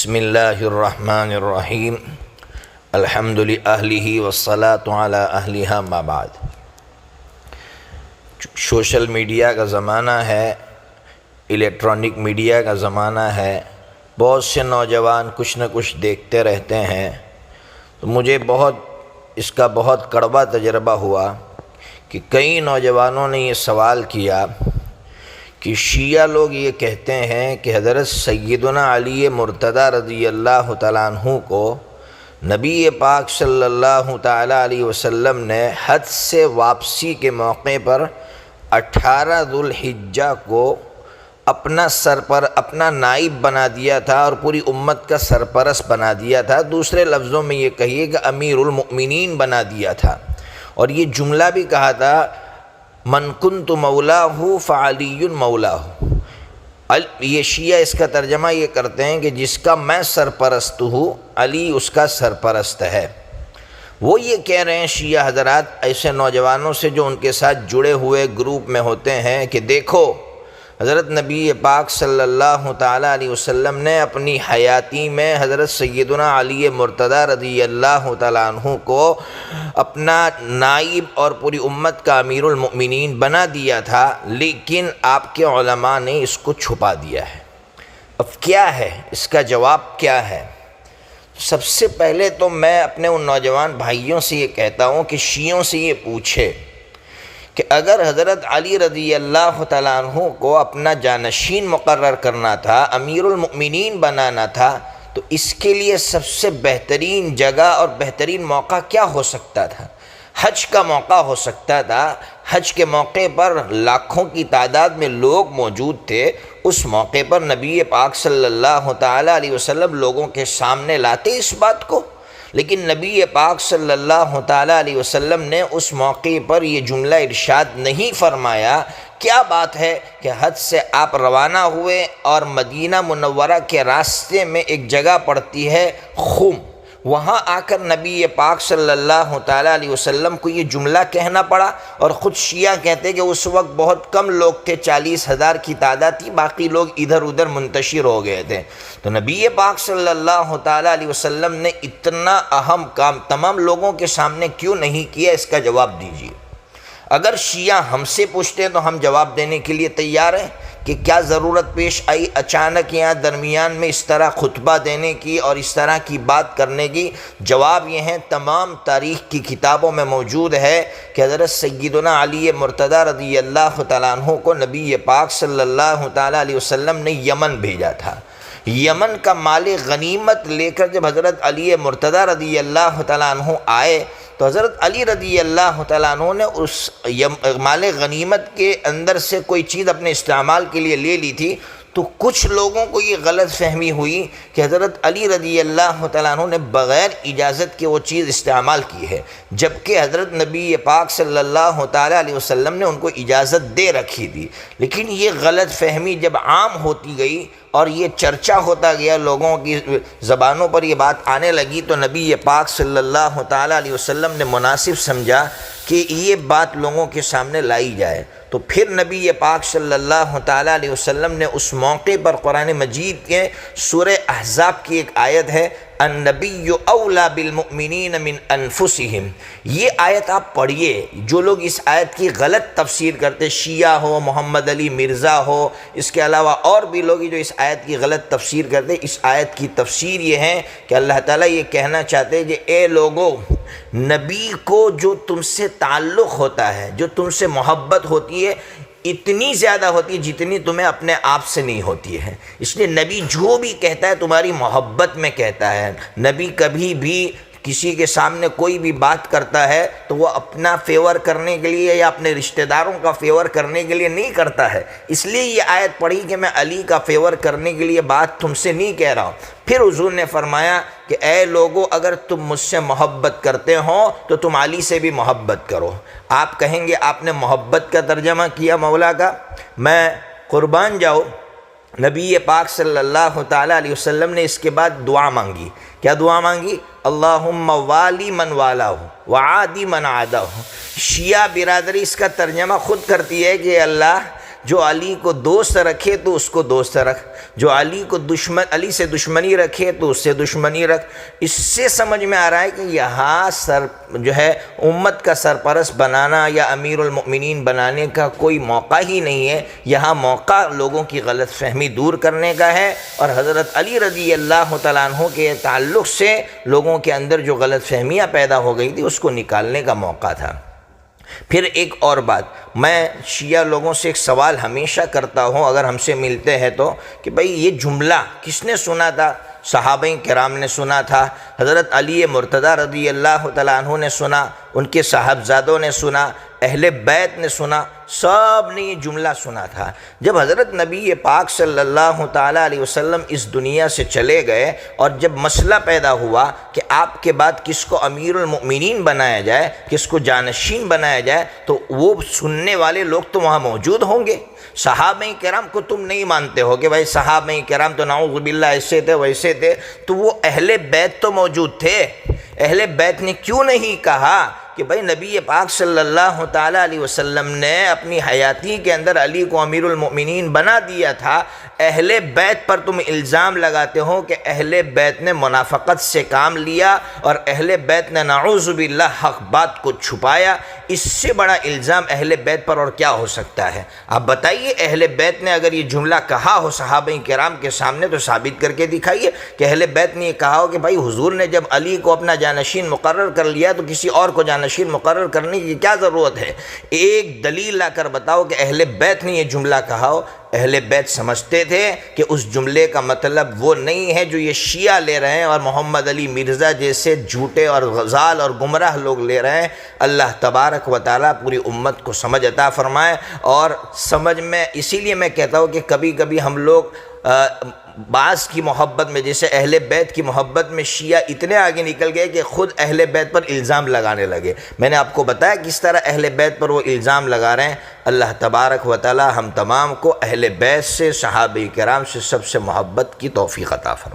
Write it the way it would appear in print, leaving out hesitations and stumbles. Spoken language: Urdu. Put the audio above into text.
بسم اللہ الرحمن الرحیم الحمد للہ والصلاۃ علی اہلھا ما بعد۔ سوشل میڈیا کا زمانہ ہے، الیکٹرانک میڈیا کا زمانہ ہے، بہت سے نوجوان کچھ نہ کچھ دیکھتے رہتے ہیں، تو مجھے اس کا بہت کڑوا تجربہ ہوا کہ کئی نوجوانوں نے یہ سوال کیا کہ شیعہ لوگ یہ کہتے ہیں کہ حضرت سیدنا علی مرتضیٰ رضی اللہ تعالیٰ عنہ کو نبی پاک صلی اللہ تعالیٰ علیہ وسلم نے حج سے واپسی کے موقع پر 18 ذوالحجہ کو اپنا نائب بنا دیا تھا اور پوری امت کا سرپرست بنا دیا تھا۔ دوسرے لفظوں میں یہ کہیے کہ امیر المؤمنین بنا دیا تھا، اور یہ جملہ بھی کہا تھا من کنت مولاہ فعلی مولاہ۔ یہ شیعہ اس کا ترجمہ یہ کرتے ہیں کہ جس کا میں سرپرست ہوں علی اس کا سرپرست ہے۔ وہ یہ کہہ رہے ہیں شیعہ حضرات ایسے نوجوانوں سے جو ان کے ساتھ جڑے ہوئے گروپ میں ہوتے ہیں کہ دیکھو حضرت نبی پاک صلی اللہ تعالیٰ علیہ وسلم نے اپنی حیاتی میں حضرت سیدنا علی مرتضیٰ رضی اللہ تعالیٰ عنہ کو اپنا نائب اور پوری امت کا امیر المؤمنین بنا دیا تھا، لیکن آپ کے علماء نے اس کو چھپا دیا ہے۔ اب کیا ہے اس کا جواب کیا ہے؟ سب سے پہلے تو میں اپنے ان نوجوان بھائیوں سے یہ کہتا ہوں کہ شیعوں سے یہ پوچھے کہ اگر حضرت علی رضی اللہ تعالیٰ عنہ کو اپنا جانشین مقرر کرنا تھا، امیر المؤمنین بنانا تھا، تو اس کے لیے سب سے بہترین جگہ اور بہترین موقع کیا ہو سکتا تھا؟ حج کا موقع ہو سکتا تھا۔ حج کے موقع پر لاکھوں کی تعداد میں لوگ موجود تھے، اس موقع پر نبی پاک صلی اللہ تعالیٰ علیہ وسلم لوگوں کے سامنے لاتے اس بات کو، لیکن نبی پاک صلی اللہ تعالیٰ علیہ وسلم نے اس موقع پر یہ جملہ ارشاد نہیں فرمایا۔ کیا بات ہے کہ حج سے آپ روانہ ہوئے اور مدینہ منورہ کے راستے میں ایک جگہ پڑتی ہے خم، وہاں آ کر نبی پاک صلی اللہ تعالیٰ علیہ وسلم کو یہ جملہ کہنا پڑا، اور خود شیعہ کہتے کہ اس وقت بہت کم لوگ تھے، 40,000 کی تعداد تھی، باقی لوگ ادھر ادھر منتشر ہو گئے تھے۔ تو نبی پاک صلی اللہ تعالیٰ علیہ وسلم نے اتنا اہم کام تمام لوگوں کے سامنے کیوں نہیں کیا؟ اس کا جواب دیجیے۔ اگر شیعہ ہم سے پوچھتے ہیں تو ہم جواب دینے کے لیے تیار ہیں کہ کیا ضرورت پیش آئی اچانک یہاں درمیان میں اس طرح خطبہ دینے کی اور اس طرح کی بات کرنے کی؟ جواب یہ ہے، تمام تاریخ کی کتابوں میں موجود ہے کہ حضرت سیدنا علی مرتضیٰ رضی اللہ تعالیٰ عنہ کو نبی پاک صلی اللہ تعالیٰ علیہ وسلم نے یمن بھیجا تھا۔ یمن کا مال غنیمت لے کر جب حضرت علی مرتضیٰ رضی اللہ تعالیٰ عنہ آئے تو حضرت علی رضی اللہ تعالیٰ عنہ نے اس مال غنیمت کے اندر سے کوئی چیز اپنے استعمال کے لیے لے لی تھی، تو کچھ لوگوں کو یہ غلط فہمی ہوئی کہ حضرت علی رضی اللہ تعالیٰ عنہ نے بغیر اجازت کے وہ چیز استعمال کی ہے، جبکہ حضرت نبی پاک صلی اللہ تعالیٰ علیہ وسلم نے ان کو اجازت دے رکھی تھی۔ لیکن یہ غلط فہمی جب عام ہوتی گئی اور یہ چرچا ہوتا گیا، لوگوں کی زبانوں پر یہ بات آنے لگی، تو نبی پاک صلی اللہ تعالیٰ علیہ وسلم نے مناسب سمجھا کہ یہ بات لوگوں کے سامنے لائی جائے۔ تو پھر نبی پاک صلی اللہ تعالیٰ علیہ وسلم نے اس موقع پر قرآن مجید کے سورہ احزاب کی ایک آیت ہے، النبی اولیٰ بالمؤمنین من انفسہم، یہ آیت آپ پڑھیے۔ جو لوگ اس آیت کی غلط تفسیر کرتے، شیعہ ہو، محمد علی مرزا ہو، اس کے علاوہ اور بھی لوگ جو اس آیت کی غلط تفسیر کرتے، اس آیت کی تفسیر یہ ہے کہ اللہ تعالیٰ یہ کہنا چاہتے ہیں کہ اے لوگو، نبی کو جو تم سے تعلق ہوتا ہے، جو تم سے محبت ہوتی ہے، اتنی زیادہ ہوتی ہے جتنی تمہیں اپنے آپ سے نہیں ہوتی ہے۔ اس لیے نبی جو بھی کہتا ہے تمہاری محبت میں کہتا ہے۔ نبی کبھی بھی کسی کے سامنے کوئی بھی بات کرتا ہے تو وہ اپنا فیور کرنے کے لیے یا اپنے رشتہ داروں کا فیور کرنے کے لیے نہیں کرتا ہے۔ اس لیے یہ آیت پڑھی کہ میں علی کا فیور کرنے کے لیے بات تم سے نہیں کہہ رہا ہوں۔ پھر حضور نے فرمایا کہ اے لوگو، اگر تم مجھ سے محبت کرتے ہو تو تم علی سے بھی محبت کرو۔ آپ کہیں گے آپ نے محبت کا ترجمہ کیا مولا کا، میں قربان جاؤ، نبی پاک صلی اللہ تعالیٰ علیہ وسلم نے اس کے بعد دعا مانگی۔ کیا دعا مانگی؟ اللہم والی من والاہ وعادی من عاداہ۔ شیعہ برادری اس کا ترجمہ خود کرتی ہے کہ اللہ جو علی کو دوست رکھے تو اس کو دوست رکھ، جو علی سے دشمنی رکھے تو اس سے دشمنی رکھ۔ اس سے سمجھ میں آ رہا ہے کہ یہاں جو ہے امت کا سرپرست بنانا یا امیر المؤمنین بنانے کا کوئی موقع ہی نہیں ہے، یہاں موقع لوگوں کی غلط فہمی دور کرنے کا ہے، اور حضرت علی رضی اللہ تعالیٰ عنہ کے تعلق سے لوگوں کے اندر جو غلط فہمیاں پیدا ہو گئی تھی اس کو نکالنے کا موقع تھا۔ پھر ایک اور بات، میں شیعہ لوگوں سے ایک سوال ہمیشہ کرتا ہوں اگر ہم سے ملتے ہیں تو، کہ بھئی یہ جملہ کس نے سنا تھا؟ صحابہ کرام نے سنا تھا، حضرت علی مرتضیٰ رضی اللہ تعالیٰ عنہ نے سنا، ان کے صاحبزادوں نے سنا، اہل بیت نے سنا، سب نے یہ جملہ سنا تھا۔ جب حضرت نبی پاک صلی اللہ تعالیٰ علیہ وسلم اس دنیا سے چلے گئے اور جب مسئلہ پیدا ہوا کہ آپ کے بعد کس کو امیر المؤمنین بنایا جائے، کس کو جانشین بنایا جائے، تو وہ سننے والے لوگ تو وہاں موجود ہوں گے۔ صحابہ کرام کو تم نہیں مانتے ہو کہ بھائی صحابہ کرام تو نعوذ باللہ ایسے تھے ویسے تھے، تو وہ اہل بیت تو موجود تھے۔ اہل بیت نے کیوں نہیں کہا کہ بھئی نبی پاک صلی اللہ تعالیٰ علیہ وسلم نے اپنی حیاتی کے اندر علی کو امیر المؤمنین بنا دیا تھا؟ اہل بیت پر تم الزام لگاتے ہو کہ اہل بیت نے منافقت سے کام لیا اور اہل بیت نے نعوذ باللہ حق بات کو چھپایا۔ اس سے بڑا الزام اہل بیت پر اور کیا ہو سکتا ہے؟ آپ بتائیے، اہل بیت نے اگر یہ جملہ کہا ہو صحابہ کرام کے سامنے تو ثابت کر کے دکھائیے کہ اہل بیت نے یہ کہا ہو کہ بھائی حضور نے جب علی کو اپنا جانشین مقرر کر لیا تو کسی اور کو جانشین مقرر کرنے کی کیا ضرورت ہے؟ ایک دلیل لا کر بتاؤ کہ اہل بیت نے یہ جملہ کہا ہو۔ اہل بیت سمجھتے تھے کہ اس جملے کا مطلب وہ نہیں ہے جو یہ شیعہ لے رہے ہیں اور محمد علی مرزا جیسے جھوٹے اور غزال اور گمراہ لوگ لے رہے ہیں۔ اللہ تبارک و تعالیٰ پوری امت کو سمجھ عطا فرمائے، اور سمجھ میں اسی لیے میں کہتا ہوں کہ کبھی کبھی ہم لوگ بعض کی محبت میں، جیسے اہل بیت کی محبت میں شیعہ اتنے آگے نکل گئے کہ خود اہل بیت پر الزام لگانے لگے۔ میں نے آپ کو بتایا کس طرح اہل بیت پر وہ الزام لگا رہے ہیں۔ اللہ تبارک و تعالی ہم تمام کو اہل بیت سے، صحابہ کرام سے، سب سے محبت کی توفیق عطا فرمائے۔